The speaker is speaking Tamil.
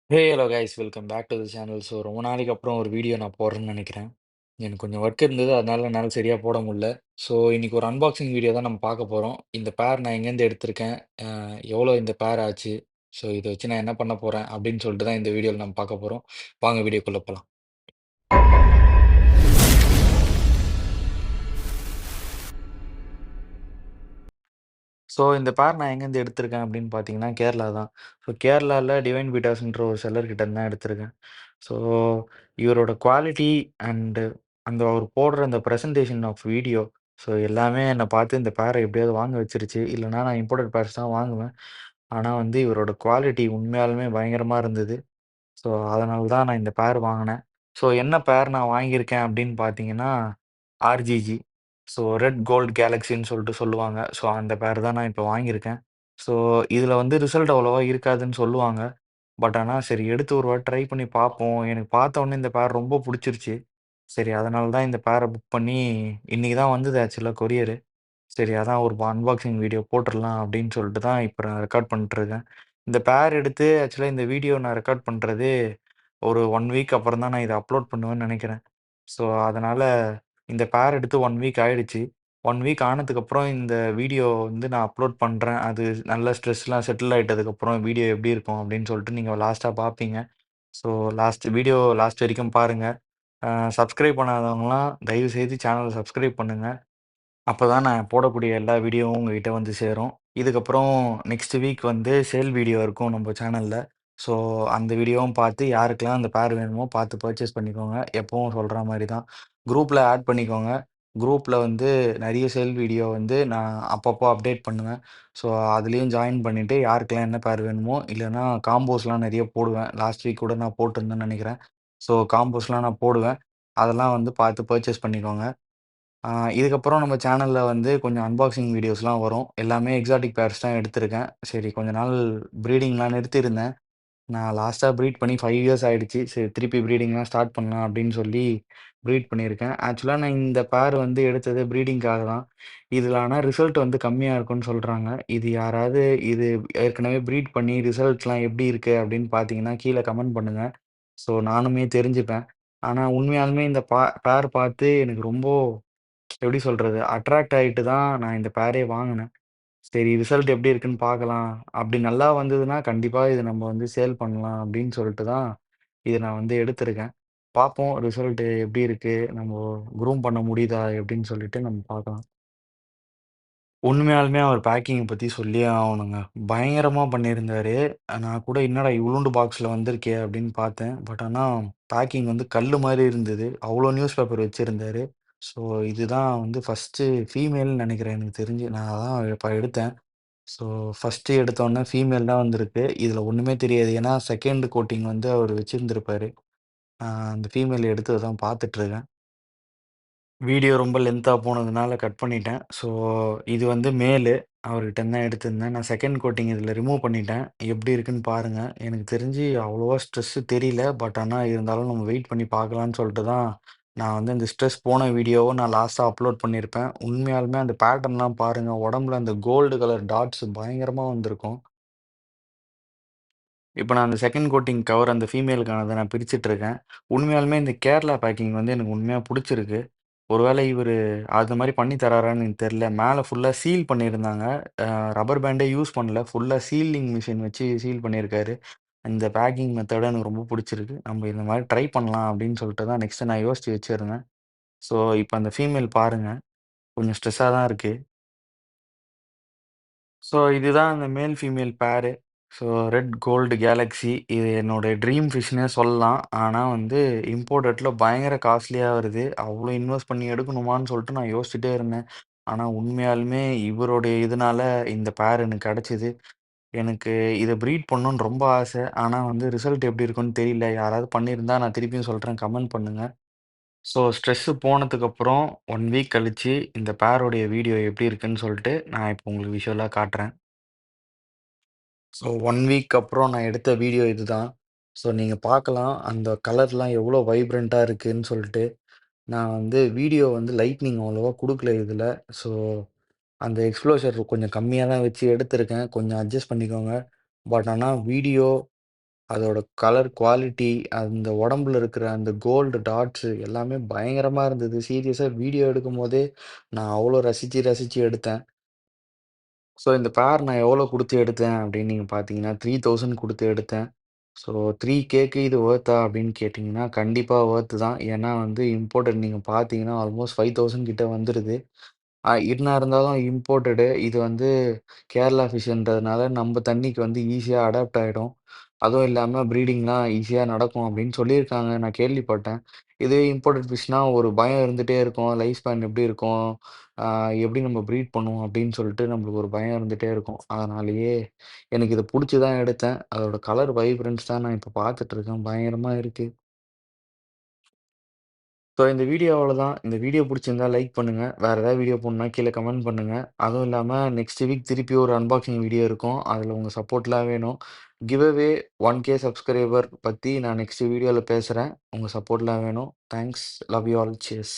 Hello guys welcome back to the channel. So ரொம்ப நாளைக்கு அப்புறம் ஒரு வீடியோ நான் போடுறேன்னு நினைக்கிறேன். எனக்கு கொஞ்சம் ஒர்க் இருந்தது. அதனால என்னால் சரியாக போட முடியல. ஸோ இன்னைக்கு ஒரு அன்பாக்சிங் வீடியோ தான் நம்ம பார்க்க போகிறோம். இந்த பேர் நான் எங்கேருந்து எடுத்திருக்கேன், எவ்வளோ இந்த பேர் ஆச்சு, ஸோ இதை வச்சு நான் என்ன பண்ண போகிறேன் அப்படின்னு சொல்லிட்டு தான் இந்த வீடியோவில் நம்ம பார்க்க போகிறோம். வாங்க வீடியோக்குள்ளே போகலாம். ஸோ இந்த பேர் நான் எங்கேருந்து எடுத்திருக்கேன் அப்படின்னு பார்த்தீங்கன்னா, கேரளா தான். ஸோ கேரளால டிவைன் பீட்டாஸ்ன்ற ஒரு செல்லர் கிட்ட இருந்து தான் எடுத்திருக்கேன். ஸோ இவரோட குவாலிட்டி அண்டு அந்த அவர் போடுற அந்த பிரசன்டேஷன் ஆஃப் வீடியோ, ஸோ எல்லாமே என்ன பார்த்து இந்த பேர எப்படியாவது வாங்க வச்சுருச்சு. இல்லன்னா நான் இம்போர்ட்டட் பேர்ஸ் தான் வாங்குவேன். ஆனா வந்து இவரோட குவாலிட்டி உண்மையாலுமே பயங்கரமா இருந்தது. ஸோ அதனால தான் நான் இந்த பேர் வாங்குனேன். ஸோ என்ன பேர் நான் வாங்கியிருக்கேன் அப்படின்னு பார்த்தீங்கன்னா, ஆர்ஜிஜி. ஸோ ரெட் கோல்ட் கேலக்ஸின்னு சொல்லிட்டு சொல்லுவாங்க. ஸோ அந்த பேர் தான் நான் இப்போ வாங்கியிருக்கேன். ஸோ இதில வந்து ரிசல்ட் அவ்வளவா இருக்காதுன்னு சொல்லுவாங்க. பட் ஆனா சரி எடுத்து ஒரு வாட்டி ட்ரை பண்ணி பார்ப்போம். எனக்கு பார்த்த உடனே இந்த பேர் ரொம்ப புடிச்சிருச்சு. சரி அதனால தான் இந்த பேர புக் பண்ணி இன்னைக்கு தான் வந்தது ஆக்சுவலா கொரியரு. சரி அதான் ஒரு அன்பாக்சிங் வீடியோ போட்டுறலாம் அப்படின்னு சொல்லிட்டு தான் இப்போ நான் ரெக்கார்ட் பண்ணிட்டுருக்கேன். இந்த பேர் எடுத்து ஆக்சுவலா இந்த வீடியோ நான் ரெக்கார்ட் பண்றது ஒரு 1 வீக் அப்புறம் தான் நான் இத அப்லோட் பண்ணுவேன்னு நெனைக்கிறேன். ஸோ அதனால இந்த பேர் எடுத்து 1 வீக் ஆயிடுச்சு. 1 வீக் ஆனதுக்கப்புறம் இந்த வீடியோ வந்து நான் அப்லோட் பண்றேன். அது நல்ல ஸ்ட்ரெஸ்லாம் செட்டில் ஆயிட்டதுக்கப்புறம் வீடியோ எப்படி இருக்கும் அப்படின்னு சொல்லிட்டு நீங்க லாஸ்ட்டா பார்ப்பீங்க. ஸோ லாஸ்ட் வரைக்கும் பாருங்க. அ சப்ஸ்கிரைப் பண்ணாதவங்கலாம் தயவுசெய்து சேனல சப்ஸ்கிரைப் பண்ணுங்க. அப்பதான் நான் போடக்கூடிய எல்லா வீடியோவும் உங்ககிட்ட வந்து சேரும். இதுக்கப்புறம் நெக்ஸ்ட் வீக் வந்து சேல் வீடியோ இருக்கும் நம்ம சேனல்ல. ஸோ அந்த வீடியோவும் பார்த்து யாருக்கெல்லாம் அந்த பேர் வேணுமோ பார்த்து பர்ச்சேஸ் பண்ணிக்கோங்க. எப்பவும் சொல்ற மாரி தான். குரூப்ல ஆட் பண்ணிக்கோங்க. குரூப்ல வந்து நெறைய சேல் வீடியோ வந்து நான் அப்பப்போ அப்டேட் பண்ணுவேன். ஸோ அதுலயும் ஜாயின் பண்ணிட்டு யாருக்கெல்லாம் என்ன பேர் வேணுமோ, இல்லன்னா காம்போஸ்லாம் நெறைய போடுவேன். லாஸ்ட் வீக் கூட நான் போட்டிருந்தேன்னு நெனைக்கிறேன். ஸோ காம்போஸ்லாம் நான் போடுவேன். அதெல்லாம் வந்து பார்த்து பர்ச்சேஸ் பண்ணிக்கோங்க. ஆ இதுக்கப்புறம் நம்ம சேனல்ல வந்து கொஞ்சம் அன்பாக்சிங் வீடியோஸ்லாம் வரும். எல்லாமே எக்ஸாடிக் பேர்ஸ் தான் எடுத்திருக்கேன். சரி கொஞ்ச நாள் ப்ரீடிங்லாம் நிறுத்தியிருந்தேன். நான் லாஸ்ட்டா ப்ரீட் பண்ணி 5 இயர்ஸ் ஆயிடுச்சு. சரி திருப்பி ப்ரீடிங்லாம் ஸ்டார்ட் பண்ணலாம் அப்படின்னு சொல்லி ப்ரீட் பண்ணியிருக்கேன். ஆக்சுவலா நான் இந்த பேர் வந்து எடுத்தது ப்ரீடிங்க்காக தான். இதில ஆனா ரிசல்ட் வந்து கம்மியா இருக்குன்னு சொல்றாங்க. இது யாராவது இது ஏற்கனவே ப்ரீட் பண்ணி ரிசல்ட்ஸ்லாம் எப்படி இருக்கு அப்படின்னு பார்த்தீங்கன்னா, கீழ கமெண்ட் பண்ணுங்க. ஸோ நானுமே தெரிஞ்சுப்பேன். ஆனா உண்மையாலுமே இந்த பேர் பார்த்து எனக்கு ரொம்ப எப்படி சொல்றது? அட்ராக்ட் ஆயிட்டு தான் நான் இந்த பேரே வாங்குனேன். சரி ரிசல்ட் எப்படி இருக்குன்னு பார்க்கலாம். அப்படி நல்லா வந்ததுன்னா, கண்டிப்பா இத நம்ம வந்து சேல் பண்ணலாம் அப்படின்னு சொல்லிட்டு தான், இத நான் வந்து எடுத்திருக்கேன். பார்ப்போம் ரிசல்ட் எப்படி இருக்கு? நம்ம க்ரூம் பண்ண முடியுதா? எப்படின்னு சொல்லிட்டு நம்ம பார்க்கலாம். உண்மையாலுமே அவர் பேக்கிங்க பத்தி சொல்லியே ஆவணுங்க. பயங்கரமா பண்ணியிருந்தாரு. நான் கூட என்னடா இவ்ளூண்டு பாக்ஸ்ல வந்திருக்கே அப்படின்னு பார்த்தேன். பட் ஆனா பேக்கிங் வந்து கல்லு மாரி இருந்தது. அவ்ளோ நியூஸ் பேப்பர் வச்சிருந்தாரு. ஸோ இதுதான் வந்து ஃபர்ஸ்ட்டு ஃபீமேல்ன்னு நெனைக்கிறேன் எனக்கு தெரிஞ்சு. நான் அதான் இப்ப எடுத்தேன். ஸோ ஃபர்ஸ்ட்டு எடுத்தோனே ஃபீமேல் தான் வந்திருக்கு. இதுல ஒண்ணுமே தெரியாது. ஏன்னா 2ண்ட் கோட்டிங் வந்து அவரு வச்சிருந்திருப்பாரு. அந்த ஃபீமேல் எடுத்தது தான் பார்த்துட்டுருக்கேன். வீடியோ ரொம்ப லென்த்தா போனதுனால கட் பண்ணிட்டேன். ஸோ இது வந்து மேலு. அவர்கிட்டருந்து தான் எடுத்திருந்தேன். நான் 2ண்ட் கோட்டிங் இதில ரிமூவ் பண்ணிட்டேன். எப்படி இருக்குன்னு பாருங்க. எனக்கு தெரிஞ்சு அவ்வளவா ஸ்ட்ரெஸ்ஸு தெரியல. பட் ஆனா இருந்தாலும் நம்ம வெயிட் பண்ணி பார்க்கலான்னு சொல்லிட்டு தான், நான் வந்து இந்த ஸ்ட்ரெஸ் போன வீடியோவ நான் லாஸ்ட்டா அப்லோட் பண்ணியிருப்பேன். உண்மையாலுமே அந்த பேட்டர்ன்லாம் பாருங்க. உடம்புல அந்த கோல்டு கலர் டாட்ஸ் பயங்கரமா வந்திருக்கும். இப்ப நான் அந்த 2ண்ட் கோட்டிங் கவர் அந்த ஃபீமேலுக்கானத நான் பிரிச்சுட்டுருக்கேன். உண்மையாலுமே இந்த கேரளா பேக்கிங் வந்து எனக்கு உண்மையா புடிச்சிருக்கு. ஒருவேளை இவரு அது மாரி பண்ணி தராரான்னு எனக்கு தெரியல. மேல ஃபுல்லா சீல் பண்ணியிருந்தாங்க. ரப்பர் பேண்டே யூஸ் பண்ணல. ஃபுல்லா சீலிங் மிஷின் வச்சு சீல் பண்ணியிருக்காரு. இந்த பேக்கிங் மெத்தடும் எனக்கு ரொம்ப புடிச்சிருக்கு. நம்ம இந்த மாரி ட்ரை பண்ணலாம் அப்படின்னு சொல்லிட்டு தான் நெக்ஸ்ட்டு நான் யோசிச்சு வச்சிருந்தேன். ஸோ, இப்ப அந்த ஃபீமேல் பாருங்க. கொஞ்சம் ஸ்ட்ரெஸ்ஸா தான் இருக்கு. ஸோ, இதுதான் அந்த மேல், ஃபீமேல் பேரு. So, red gold galaxy. இது என்னோட ட்ரீம் ஃபிஷ்ன்னே சொல்லலாம். ஆனா வந்து இம்போர்ட்டட்ல பயங்கர காஸ்ட்லியா வருது. அவ்ளோ இன்வெஸ்ட் பண்ணி எடுக்கணுமான்னு சொல்லிட்டு நான் யோசிச்சுட்டே இருந்தேன். ஆனா உண்மையாலுமே இவருடைய இதுனால இந்த பேர் எனக்கு கெடைச்சது. எனக்கு இத ப்ரீட் பண்ணணும்னு ரொம்ப ஆசை. ஆனா வந்து ரிசல்ட் எப்படி இருக்கும்னு தெரியல. யாராவது பண்ணியிருந்தா நான் திருப்பியும் சொல்றேன். கமெண்ட் பண்ணுங்க. ஸோ ஸ்ட்ரெஸ்ஸு போனதுக்கப்புறம் 1 வீக் கழிச்சு இந்த பேரோடைய வீடியோ எப்படி இருக்குன்னு சொல்லிட்டு நான் இப்போ உங்களுக்கு விஷுவலா காட்டுறேன். ஸோ 1 வீக் அப்புறம் நான் எடுத்த வீடியோ இதுதான். ஸோ நீங்க பார்க்கலாம். அந்த கலர்லாம் எவ்வளோ வைப்ரன்ட்டா இருக்குன்னு சொல்லிட்டு. நான் வந்து வீடியோ வந்து லைட்னிங் அவ்வளவா குடுக்கல இதுல. ஸோ அந்த எக்ஸ்ப்ளோஷர் கொஞ்சம் கம்மியா தான் வச்சு எடுத்திருக்கேன். கொஞ்சம் அட்ஜஸ்ட் பண்ணிக்கோங்க. பட் ஆனா வீடியோ அதோட கலர் குவாலிட்டி, அந்த உடம்புல இருக்கிற அந்த கோல்டு டாட்ஸு எல்லாமே பயங்கரமா இருந்தது. சீரியஸா வீடியோ எடுக்கும்போதே நான் அவ்வளோ ரசிச்சு, ரசிச்சு எடுத்தேன். ஸோ இந்த பேர் நான் எவ்வளோ குடுத்து எடுத்தேன் அப்படின்னு நீங்க பார்த்தீங்கன்னா, 3000 குடுத்து எடுத்தேன். ஸோ 3Kக்கு இது வொர்த்தா அப்படின்னு கேட்டீங்கன்னா, கண்டிப்பா வொர்த்து தான். ஏன்னா வந்து இம்போர்ட்டட் நீங்க பார்த்தீங்கன்னா, ஆல்மோஸ்ட் 5000 கிட்ட வந்துருது. என்ன இருந்தாலும் இம்போர்ட்டடு. இது வந்து கேரளா ஃபிஷ்ன்றதுனால நம்ப தண்ணிக்கு வந்து ஈஸியா அடாப்ட் ஆயிடும். அதுவும் இல்லாம ப்ரீடிங்லாம் ஈஸியா நடக்கும் அப்படின்னு சொல்லியிருக்காங்க. நான் கேள்விப்பட்டேன். இதே இம்போர்ட்டட் ஃபிஷ்னா ஒரு பயம் இருந்துட்டே இருக்கும். லைஃப் ஸ்பேன் எப்படி இருக்கும்? ஆ எப்படி நம்ம ப்ரீட் பண்ணுவோம்? அப்படின்னு சொல்லிட்டு நம்மளுக்கு ஒரு பயம் இருந்துட்டே இருக்கும். அதனாலேயே எனக்கு இது புடிச்சு தான் எடுத்தேன். அதோட கலர் வைப்ரன்ஸ் தான் நான் இப்ப பார்த்துட்டு இருக்கேன். பயங்கரமா இருக்கு. ஸோ இந்த வீடியோ அவ்வளோதான். இந்த வீடியோ புடிச்சிருந்தா லைக் பண்ணுங்க. வேற ஏதாவது வீடியோ போடணும்னா கீழ கமெண்ட் பண்ணுங்க. அதுவும் இல்லாம நெக்ஸ்ட் வீக் திருப்பி ஒரு அன்பாக்சிங் வீடியோ இருக்கும். அதுல உங்க சப்போர்ட்லாம் வேணும். கிவ் அவே 1K சப்ஸ்கிரைபர் பத்தி நான் நெக்ஸ்ட் வீடியோல பேசுறேன். உங்க சப்போர்ட்லாம் வேணும். Thanks. Love you all. Cheers.